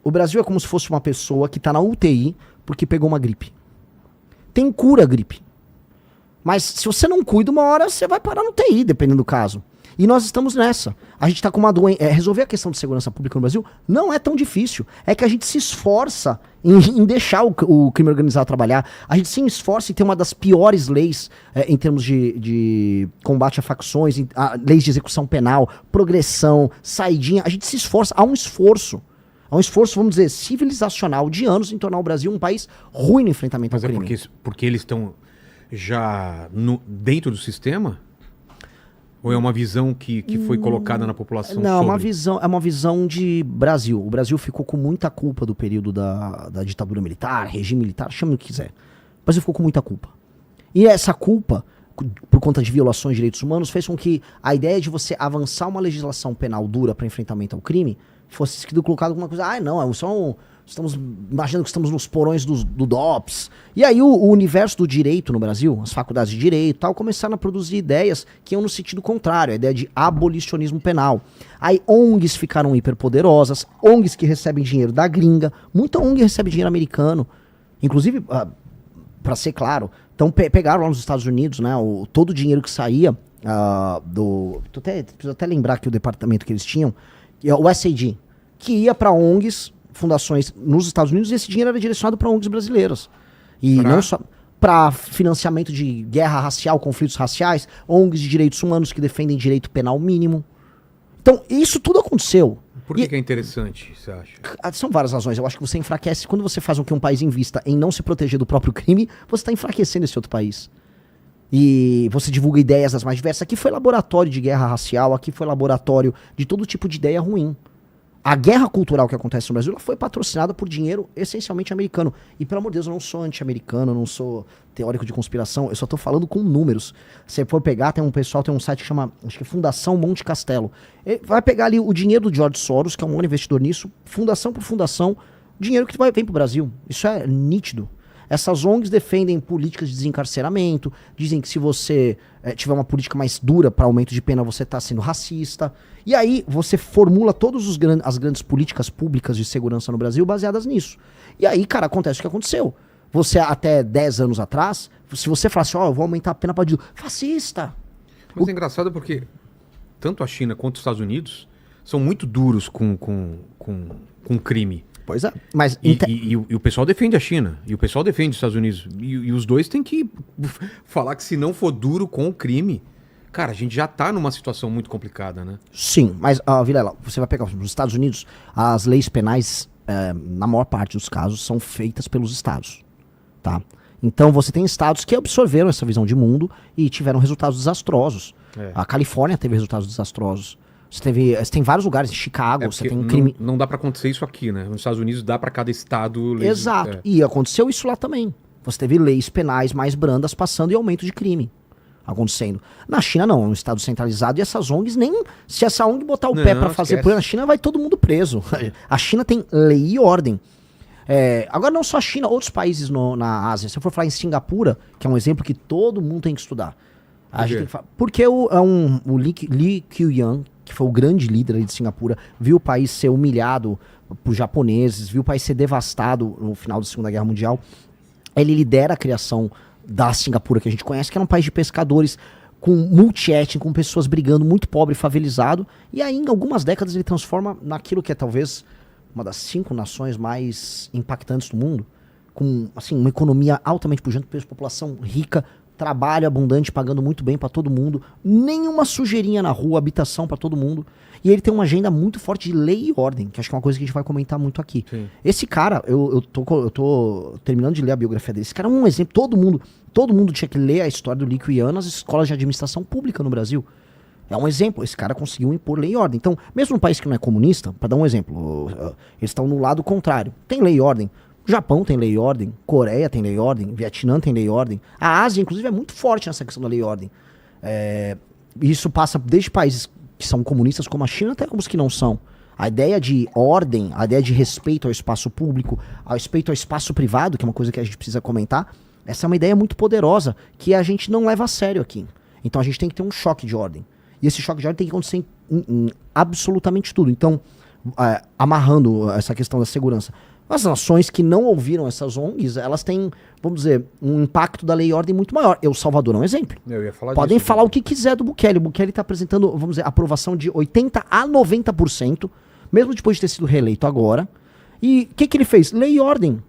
O Brasil é como se fosse uma pessoa que tá na UTI porque pegou uma gripe. Tem cura a gripe. Mas se você não cuida, uma hora você vai parar no UTI, dependendo do caso. E nós estamos nessa. A gente tá com uma doença. Resolver a questão de segurança pública no Brasil não é tão difícil. É que a gente se esforça em deixar o crime organizado trabalhar. A gente se esforça em ter uma das piores leis em termos de combate a facções, leis de execução penal, progressão, saidinha. A gente se esforça. Há um esforço, vamos dizer, civilizacional de anos em tornar o Brasil um país ruim no enfrentamento ao crime. Mas porque eles estão já dentro do sistema? Ou é uma visão que foi colocada na população? Não, é uma visão de Brasil. O Brasil ficou com muita culpa do período da ditadura militar, regime militar, chame o que quiser. O Brasil ficou com muita culpa. E essa culpa, por conta de violações de direitos humanos, fez com que a ideia de você avançar uma legislação penal dura para enfrentamento ao crime fosse colocado como uma coisa, não, estamos imaginando que estamos nos porões do DOPS. E aí o universo do direito no Brasil, as faculdades de direito e tal, começaram a produzir ideias que iam no sentido contrário, a ideia de abolicionismo penal. Aí ONGs ficaram hiperpoderosas, ONGs que recebem dinheiro da gringa, muita ONG recebe dinheiro americano. Inclusive, para ser claro, então pegaram lá nos Estados Unidos, né, todo o dinheiro que saía preciso até lembrar aqui o departamento que eles tinham, que é o SAD, que ia para ONGs, fundações nos Estados Unidos, e esse dinheiro era direcionado para ONGs brasileiras. E não só para financiamento de guerra racial, conflitos raciais, ONGs de direitos humanos que defendem direito penal mínimo. Então, isso tudo aconteceu. Por que é interessante, você acha? São várias razões. Eu acho que você enfraquece. Quando você faz com que um país invista em não se proteger do próprio crime, você está enfraquecendo esse outro país. E você divulga ideias das mais diversas. Aqui foi laboratório de guerra racial, aqui foi laboratório de todo tipo de ideia ruim. A guerra cultural que acontece no Brasil, ela foi patrocinada por dinheiro essencialmente americano. E, pelo amor de Deus, eu não sou anti-americano, eu não sou teórico de conspiração, eu só tô falando com números. Se for pegar, tem um site que chama, acho que é Fundação Monte Castelo. Ele vai pegar ali o dinheiro do George Soros, que é um investidor nisso, fundação por fundação, dinheiro que vem pro Brasil. Isso é nítido. Essas ONGs defendem políticas de desencarceramento, dizem que se você tiver uma política mais dura para aumento de pena, você está sendo racista. E aí você formula todas as grandes políticas públicas de segurança no Brasil baseadas nisso. E aí, cara, acontece o que aconteceu. Você, até 10 anos atrás, se você falasse, eu vou aumentar a pena para bandido, fascista. Mas é engraçado porque tanto a China quanto os Estados Unidos são muito duros com crime. Pois é, mas... E o pessoal defende a China, e o pessoal defende os Estados Unidos. E os dois têm que falar que se não for duro com o crime, cara, a gente já tá numa situação muito complicada, né? Sim, mas, Vilela, você vai pegar, nos Estados Unidos, as leis penais, na maior parte dos casos, são feitas pelos estados, tá? Então você tem estados que absorveram essa visão de mundo e tiveram resultados desastrosos. A Califórnia teve resultados desastrosos. Você tem vários lugares, em Chicago, você tem crime... Não dá pra acontecer isso aqui, né? Nos Estados Unidos dá pra cada estado... Exato, e aconteceu isso lá também. Você teve leis penais mais brandas passando e aumento de crime acontecendo. Na China não, é um estado centralizado e essas ONGs nem... Se essa ONG botar o pé pra fazer por na China, vai todo mundo preso. A China tem lei e ordem. Agora não só a China, outros países na Ásia. Se eu for falar em Singapura, que é um exemplo que todo mundo tem que estudar. Porque o Lee Kuan-yew, que foi o grande líder aí de Singapura, viu o país ser humilhado por japoneses, viu o país ser devastado no final da Segunda Guerra Mundial. Ele lidera a criação da Singapura que a gente conhece, que era um país de pescadores com multiétnico, com pessoas brigando, muito pobre, favelizado. E aí, em algumas décadas, ele transforma naquilo que é talvez uma das 5 nações mais impactantes do mundo, com assim, uma economia altamente pujante, população rica, trabalho abundante, pagando muito bem pra todo mundo, nenhuma sujeirinha na rua, habitação pra todo mundo. E ele tem uma agenda muito forte de lei e ordem, que acho que é uma coisa que a gente vai comentar muito aqui. Sim. Esse cara, eu tô terminando de ler a biografia dele. Esse cara é um exemplo, todo mundo tinha que ler a história do Lee Kuan-yew nas escolas de administração pública no Brasil. É um exemplo, esse cara conseguiu impor lei e ordem. Então, mesmo num país que não é comunista, pra dar um exemplo, eles estão no lado contrário, tem lei e ordem. O Japão tem lei e ordem, Coreia tem lei e ordem, Vietnã tem lei e ordem. A Ásia, inclusive, é muito forte nessa questão da lei e ordem. Isso passa desde países que são comunistas como a China até como os que não são. A ideia de ordem, a ideia de respeito ao espaço público, ao respeito ao espaço privado, que é uma coisa que a gente precisa comentar, essa é uma ideia muito poderosa que a gente não leva a sério aqui. Então a gente tem que ter um choque de ordem. E esse choque de ordem tem que acontecer em absolutamente tudo. Então, amarrando essa questão da segurança. As nações que não ouviram essas ONGs, elas têm, vamos dizer, um impacto da lei e ordem muito maior. O Salvador é um exemplo. Eu ia falar Podem disso, falar o que quiser do Bukele. O Bukele está apresentando, vamos dizer, aprovação de 80% a 90%, mesmo depois de ter sido reeleito agora. E o que ele fez? Lei e ordem.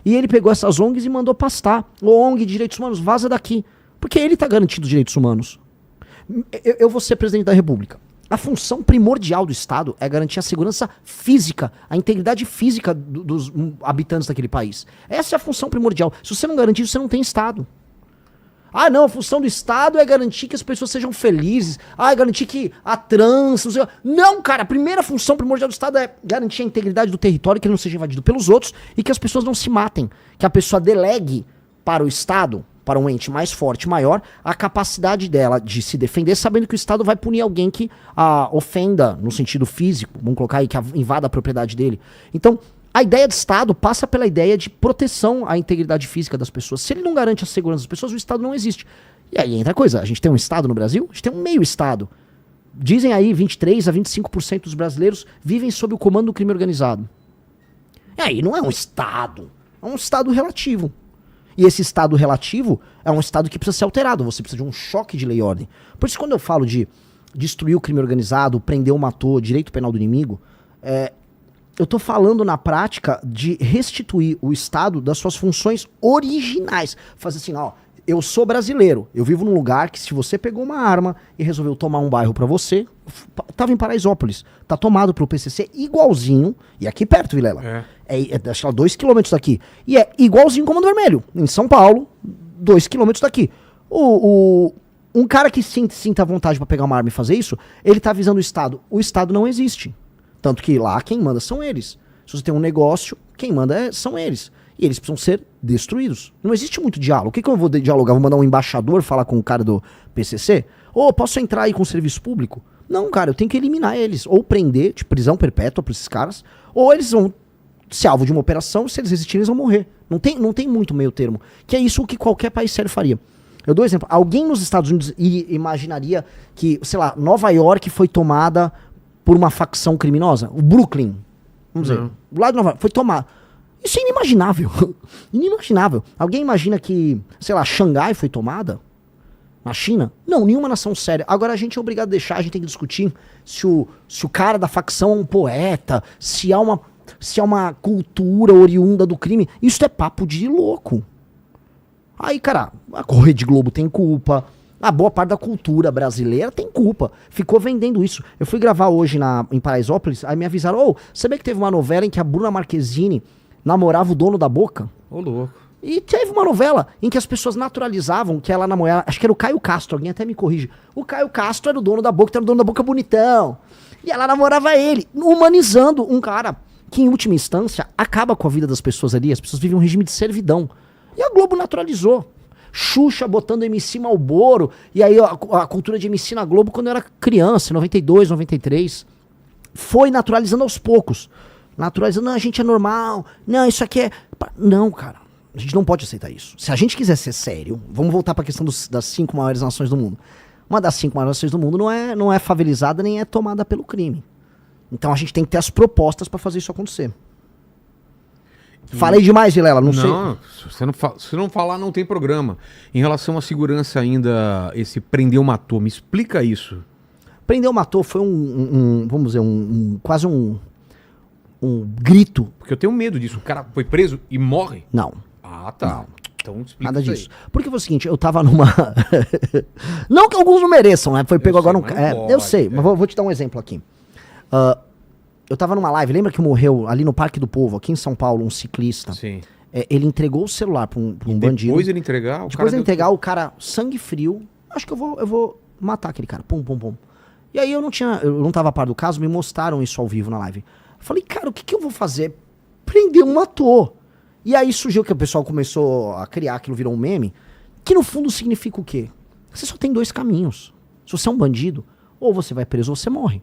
E ele pegou essas ONGs e mandou pastar. O ONG de direitos humanos, vaza daqui. Porque ele está garantindo os direitos humanos. Eu vou ser presidente da República. A função primordial do Estado é garantir a segurança física, a integridade física dos habitantes daquele país. Essa é a função primordial. Se você não garantir isso, você não tem Estado. Ah, não, a função do Estado é garantir que as pessoas sejam felizes. Ah, é garantir que a trans... Não, sei... não, cara, a primeira função primordial do Estado é garantir a integridade do território, que ele não seja invadido pelos outros e que as pessoas não se matem. Que a pessoa delegue para o Estado, para um ente mais forte, maior, a capacidade dela de se defender, sabendo que o Estado vai punir alguém que a ofenda no sentido físico, vamos colocar aí, que invada a propriedade dele. Então, a ideia de Estado passa pela ideia de proteção à integridade física das pessoas. Se ele não garante a segurança das pessoas, o Estado não existe. E aí entra a coisa, a gente tem um Estado no Brasil, a gente tem um meio Estado. Dizem aí 23% a 25% dos brasileiros vivem sob o comando do crime organizado. E aí não é um Estado, é um Estado relativo. E esse Estado relativo é um Estado que precisa ser alterado. Você precisa de um choque de lei e ordem. Por isso, quando eu falo de destruir o crime organizado, prender ou matou, direito penal do inimigo, eu tô falando na prática de restituir o Estado das suas funções originais. Fazer assim, ó, eu sou brasileiro, eu vivo num lugar que se você pegou uma arma e resolveu tomar um bairro pra você, tava em Paraisópolis, tá tomado pelo PCC igualzinho, e aqui perto, Vilela, acho que lá 2 km daqui, e é igualzinho Comando Vermelho, em São Paulo, 2 km daqui. Um cara que sinta vontade pra pegar uma arma e fazer isso, ele tá avisando o Estado não existe. Tanto que lá quem manda são eles. Se você tem um negócio, quem manda são eles. E eles precisam ser destruídos. Não existe muito diálogo. O que eu vou dialogar? Vou mandar um embaixador falar com o cara do PCC? Ou posso entrar aí com o serviço público? Não, cara, eu tenho que eliminar eles. Ou prender, de prisão perpétua pra esses caras, ou eles vão ser alvo de uma operação, se eles resistirem, eles vão morrer. Não tem muito meio termo. Que é isso que qualquer país sério faria. Eu dou um exemplo. Alguém nos Estados Unidos imaginaria que, sei lá, Nova York foi tomada por uma facção criminosa? O Brooklyn, vamos dizer, o lado de Nova York foi tomado. Isso é inimaginável. Inimaginável. Alguém imagina que, sei lá, Xangai foi tomada? Na China? Não, nenhuma nação séria. Agora a gente é obrigado a deixar, a gente tem que discutir se o cara da facção é um poeta, se há uma cultura oriunda do crime. Isso é papo de louco. Aí, cara, a Rede Globo tem culpa, a boa parte da cultura brasileira tem culpa. Ficou vendendo isso. Eu fui gravar hoje em Paraisópolis, aí me avisaram, sabia que teve uma novela em que a Bruna Marquezine namorava o dono da Boca? Ô, louco. E teve uma novela em que as pessoas naturalizavam que ela namorava, acho que era o Caio Castro, alguém até me corrige. O Caio Castro era o dono da Boca, era o dono da Boca bonitão. E ela namorava ele, humanizando um cara que, em última instância, acaba com a vida das pessoas ali. As pessoas vivem um regime de servidão. E a Globo naturalizou. Xuxa botando MC Malboro, e aí a cultura de MC na Globo quando eu era criança, 92, 93. Foi naturalizando aos poucos. Naturalizando, não, a gente é normal, não, isso aqui é... Não, cara, a gente não pode aceitar isso. Se a gente quiser ser sério, vamos voltar para a questão das 5 maiores nações do mundo. Uma das 5 maiores nações do mundo não é favelizada nem é tomada pelo crime. Então a gente tem que ter as propostas para fazer isso acontecer. Falei demais, Vilela, não sei. Não, se não falar, não tem programa. Em relação à segurança ainda, esse prendeu, matou, me explica isso. Prendeu, matou foi vamos dizer, quase um grito. Porque eu tenho medo disso. O cara foi preso e morre? Não. Ah, tá. Não. Então explica nada disso. Porque foi o seguinte, eu tava numa... não que alguns não mereçam, né? Foi pego agora um... eu sei, mas vou te dar um exemplo aqui. Eu tava numa live, lembra que morreu ali no Parque do Povo, aqui em São Paulo, um ciclista? Sim. Ele entregou o celular pra um bandido. Depois ele entregar? O cara, sangue frio, acho que eu vou matar aquele cara. Pum, pum, pum. E aí eu não tava a par do caso, me mostraram isso ao vivo na live. Eu falei, cara, o que eu vou fazer? Prender um ator. E aí surgiu que o pessoal começou a criar, aquilo virou um meme, que no fundo significa o quê? Você só tem 2 caminhos. Se você é um bandido, ou você vai preso ou você morre.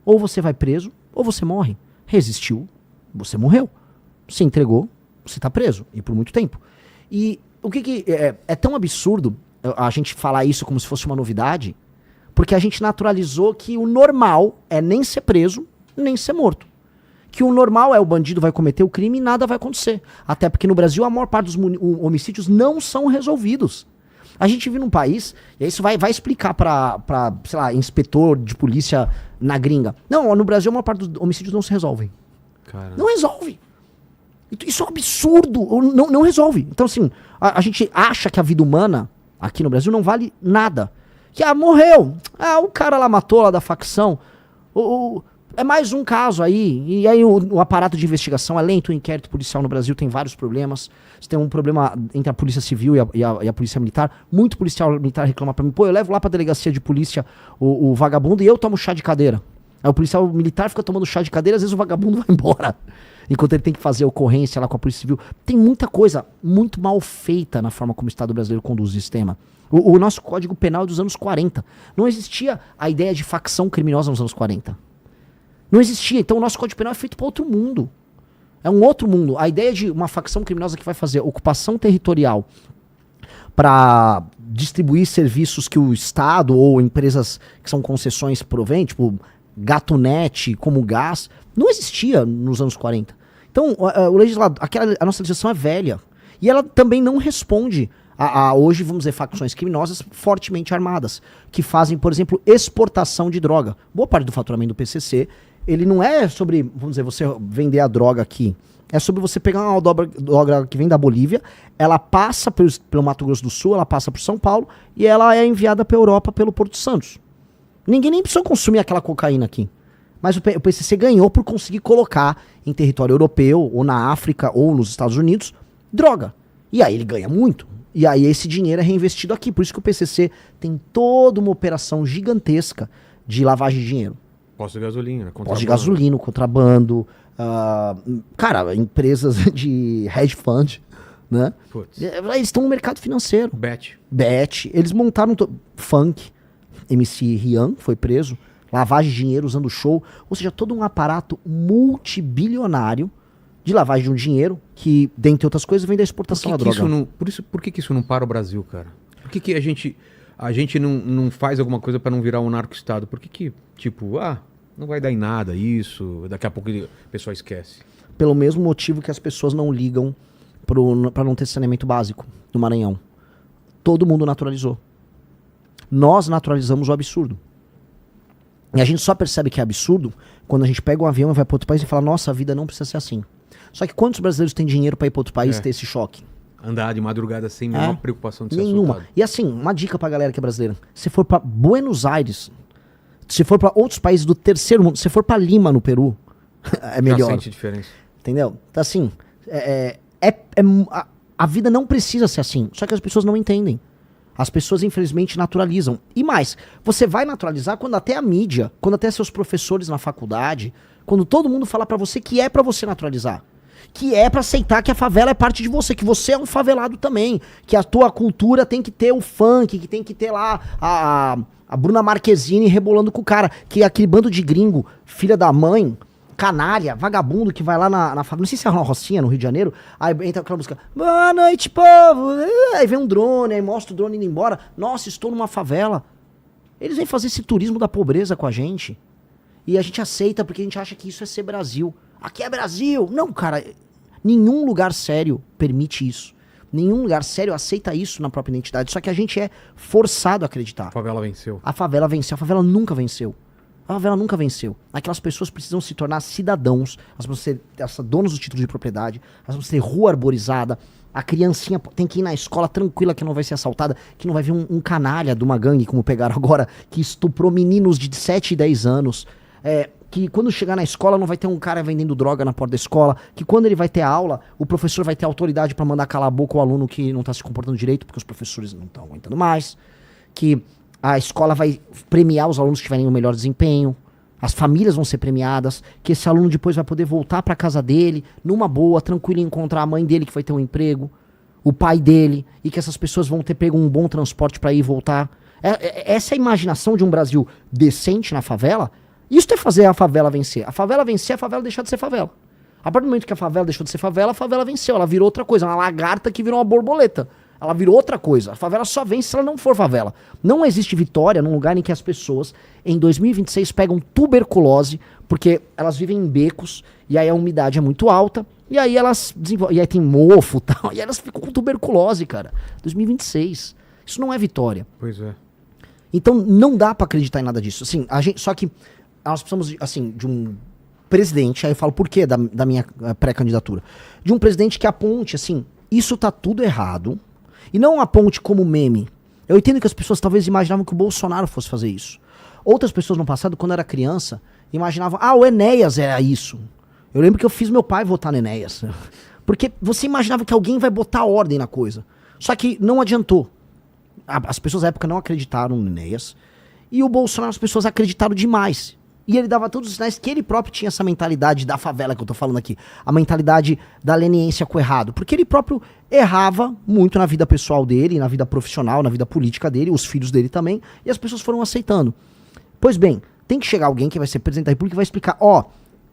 Ou você vai preso, ou você morre. Resistiu, você morreu. Se entregou, você tá preso. E por muito tempo. E o que é tão absurdo a gente falar isso como se fosse uma novidade, porque a gente naturalizou que o normal é nem ser preso, nem ser morto. Que o normal é o bandido vai cometer o crime e nada vai acontecer. Até porque no Brasil a maior parte dos homicídios não são resolvidos. A gente vive num país, e isso vai explicar pra, sei lá, inspetor de polícia na gringa. Não, no Brasil a maior parte dos homicídios não se resolvem. Caramba. Não resolve. Isso é um absurdo. Não resolve. Então, assim, a gente acha que a vida humana aqui no Brasil não vale nada. Que, morreu. O cara lá matou lá da facção. É mais um caso aí. E aí o aparato de investigação é lento. O inquérito policial no Brasil tem vários problemas. Você tem um problema entre a polícia civil e a polícia militar. Muito policial militar reclama pra mim. Pô, eu levo lá pra delegacia de polícia o vagabundo e eu tomo chá de cadeira. Aí o policial militar fica tomando chá de cadeira, às vezes o vagabundo vai embora. Enquanto ele tem que fazer ocorrência lá com a polícia civil. Tem muita coisa muito mal feita na forma como o Estado brasileiro conduz o sistema. O nosso Código Penal é dos anos 40. Não existia a ideia de facção criminosa nos anos 40. Não existia. Então o nosso Código Penal é feito para outro mundo. É um outro mundo. A ideia de uma facção criminosa que vai fazer ocupação territorial para distribuir serviços que o Estado ou empresas que são concessões provém, tipo Gatunete, como gás, não existia nos anos 40. Então o legislador, a nossa legislação é velha. E ela também não responde a hoje, vamos dizer, facções criminosas fortemente armadas, que fazem, por exemplo, exportação de droga. Boa parte do faturamento do PCC, ele não é sobre, vamos dizer, você vender a droga aqui. É sobre você pegar uma droga que vem da Bolívia, ela passa pelo Mato Grosso do Sul, ela passa por São Paulo e ela é enviada para a Europa pelo Porto de Santos. Ninguém nem precisou consumir aquela cocaína aqui. Mas o PCC ganhou por conseguir colocar em território europeu, ou na África, ou nos Estados Unidos, droga. E aí ele ganha muito. E aí esse dinheiro é reinvestido aqui. Por isso que o PCC tem toda uma operação gigantesca de lavagem de dinheiro. Posto de gasolina, contrabando. Posto de gasolina, contrabando. Cara, empresas de hedge fund, né? Eles estão no mercado financeiro. Bet. Eles montaram funk. MC Rian foi preso. Lavagem de dinheiro usando show. Ou seja, todo um aparato multibilionário de lavagem de um dinheiro que, dentre outras coisas, vem da exportação da droga. Por que isso não para o Brasil, cara? Por que a gente não faz alguma coisa para não virar um narco-estado? Por que, tipo, não vai dar em nada isso, daqui a pouco o pessoal esquece? Pelo mesmo motivo que as pessoas não ligam para não ter saneamento básico no Maranhão. Todo mundo naturalizou. Nós naturalizamos o absurdo. E a gente só percebe que é absurdo quando a gente pega um avião e vai para outro país e fala, nossa, a vida não precisa ser assim. Só que quantos brasileiros têm dinheiro para ir para outro país e ter esse choque? Andar de madrugada sem nenhuma preocupação de ser nenhuma. Assaltado. E assim, uma dica pra galera que é brasileira. Se for para Buenos Aires, se for para outros países do terceiro mundo, se for para Lima, no Peru, é melhor. Já sente diferença. Entendeu? Então assim, a vida não precisa ser assim. Só que as pessoas não entendem. As pessoas, infelizmente, naturalizam. E mais, você vai naturalizar quando até a mídia, quando até seus professores na faculdade, quando todo mundo fala pra você que é pra você naturalizar. Que é pra aceitar que a favela é parte de você, que você é um favelado também. Que a tua cultura tem que ter o funk, que tem que ter lá a Bruna Marquezine rebolando com o cara. Que aquele bando de gringo, filha da mãe, canalha, vagabundo que vai lá na favela, não sei se é uma Rocinha no Rio de Janeiro, aí entra aquela música, boa noite, povo, aí vem um drone, aí mostra o drone indo embora, nossa, estou numa favela. Eles vêm fazer esse turismo da pobreza com a gente, e a gente aceita porque a gente acha que isso é ser Brasil. Aqui é Brasil! Não, cara, nenhum lugar sério permite isso. Nenhum lugar sério aceita isso na própria identidade, só que a gente é forçado a acreditar. A favela venceu. A favela venceu, a favela nunca venceu. A favela nunca venceu. Aquelas pessoas precisam se tornar cidadãos, elas precisam ser donos do título de propriedade, elas precisam ter rua arborizada, a criancinha tem que ir na escola tranquila que não vai ser assaltada, que não vai vir um canalha de uma gangue, como pegaram agora, que estuprou meninos de 7 e 10 anos, que quando chegar na escola não vai ter um cara vendendo droga na porta da escola, que quando ele vai ter aula, o professor vai ter autoridade para mandar calar a boca o aluno que não tá se comportando direito, porque os professores não estão aguentando mais, que a escola vai premiar os alunos que tiverem o melhor desempenho, as famílias vão ser premiadas, que esse aluno depois vai poder voltar para casa dele, numa boa, tranquilo, e encontrar a mãe dele que vai ter um emprego, o pai dele, e que essas pessoas vão ter pego um bom transporte para ir e voltar. Essa é a imaginação de um Brasil decente na favela. Isso é fazer a favela vencer. A favela vencer, a favela deixar de ser favela. A partir do momento que a favela deixou de ser favela, a favela venceu, ela virou outra coisa, uma lagarta que virou uma borboleta. Ela virou outra coisa. A favela só vence se ela não for favela. Não existe vitória num lugar em que as pessoas, em 2026, pegam tuberculose, porque elas vivem em becos, e aí a umidade é muito alta, e aí elas desenvolvem, e aí tem mofo e tal, e elas ficam com tuberculose, cara. 2026. Isso não é vitória. Pois é. Então não dá pra acreditar em nada disso. Assim, só que nós precisamos, assim, de um presidente, aí eu falo por quê da minha pré-candidatura. De um presidente que aponte, assim, isso tá tudo errado, e não aponte como meme. Eu entendo que as pessoas talvez imaginavam que o Bolsonaro fosse fazer isso. Outras pessoas no passado, quando era criança, imaginavam, o Enéas era isso. Eu lembro que eu fiz meu pai votar no Enéas. Porque você imaginava que alguém vai botar ordem na coisa. Só que não adiantou. As pessoas na época não acreditaram no Enéas. E o Bolsonaro, as pessoas acreditaram demais. E ele dava todos os sinais que ele próprio tinha essa mentalidade da favela que eu tô falando aqui. A mentalidade da leniência com o errado. Porque ele próprio errava muito na vida pessoal dele, na vida profissional, na vida política dele, os filhos dele também. E as pessoas foram aceitando. Pois bem, tem que chegar alguém que vai ser presidente da República e vai explicar,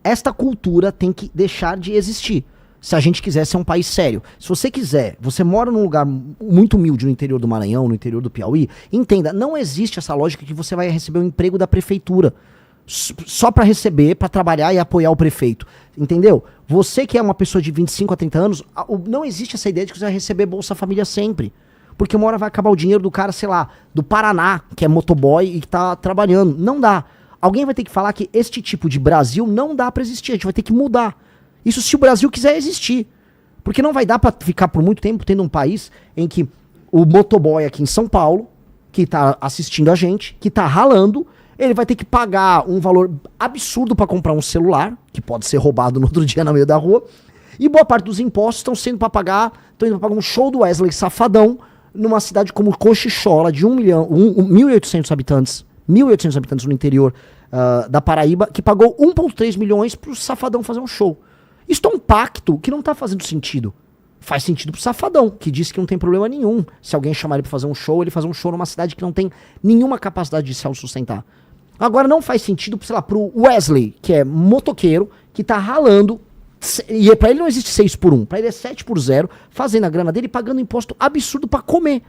esta cultura tem que deixar de existir. Se a gente quiser ser um país sério. Se você quiser, você mora num lugar muito humilde no interior do Maranhão, no interior do Piauí, entenda, não existe essa lógica que você vai receber um emprego da prefeitura só para receber, para trabalhar e apoiar o prefeito. Entendeu? Você que é uma pessoa de 25 a 30 anos, não existe essa ideia de que você vai receber Bolsa Família sempre. Porque uma hora vai acabar o dinheiro do cara, sei lá, do Paraná, que é motoboy e que tá trabalhando. Não dá. Alguém vai ter que falar que este tipo de Brasil não dá pra existir. A gente vai ter que mudar. Isso se o Brasil quiser existir. Porque não vai dar pra ficar por muito tempo tendo um país em que o motoboy aqui em São Paulo, que tá assistindo a gente, que tá ralando, ele vai ter que pagar um valor absurdo pra comprar um celular, que pode ser roubado no outro dia no meio da rua, e boa parte dos impostos estão sendo pra pagar, estão indo pra pagar um show do Wesley Safadão, numa cidade como Cochichola, de 1.800 habitantes, 1.800 habitantes no interior da Paraíba, que pagou 1,3 milhões pro Safadão fazer um show. Isso é um pacto que não tá fazendo sentido. Faz sentido pro Safadão, que disse que não tem problema nenhum. Se alguém chamar ele pra fazer um show, ele fazer um show numa cidade que não tem nenhuma capacidade de se autossustentar. Agora não faz sentido, sei lá, pro Wesley, que é motoqueiro, que tá ralando, e pra ele não existe 6 por 1, pra ele é 7 por 0, fazendo a grana dele e pagando imposto absurdo pra comer.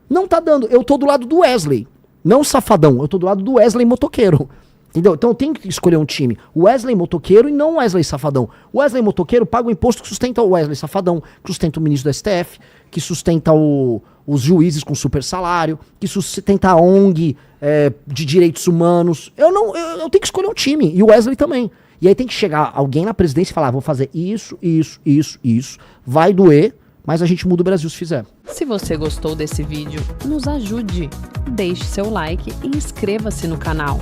Não tá dando. Eu tô do lado do Wesley, não Safadão, eu tô do lado do Wesley motoqueiro. Entendeu? Então eu tenho que escolher um time. O Wesley motoqueiro e não o Wesley Safadão. O Wesley motoqueiro paga o imposto que sustenta o Wesley Safadão, que sustenta o ministro do STF, que sustenta os juízes com super salário, que sustenta a ONG de direitos humanos. Eu tenho que escolher um time. E o Wesley também. E aí tem que chegar alguém na presidência e falar, vou fazer isso. Vai doer, mas a gente muda o Brasil se fizer. Se você gostou desse vídeo, nos ajude. Deixe seu like e inscreva-se no canal.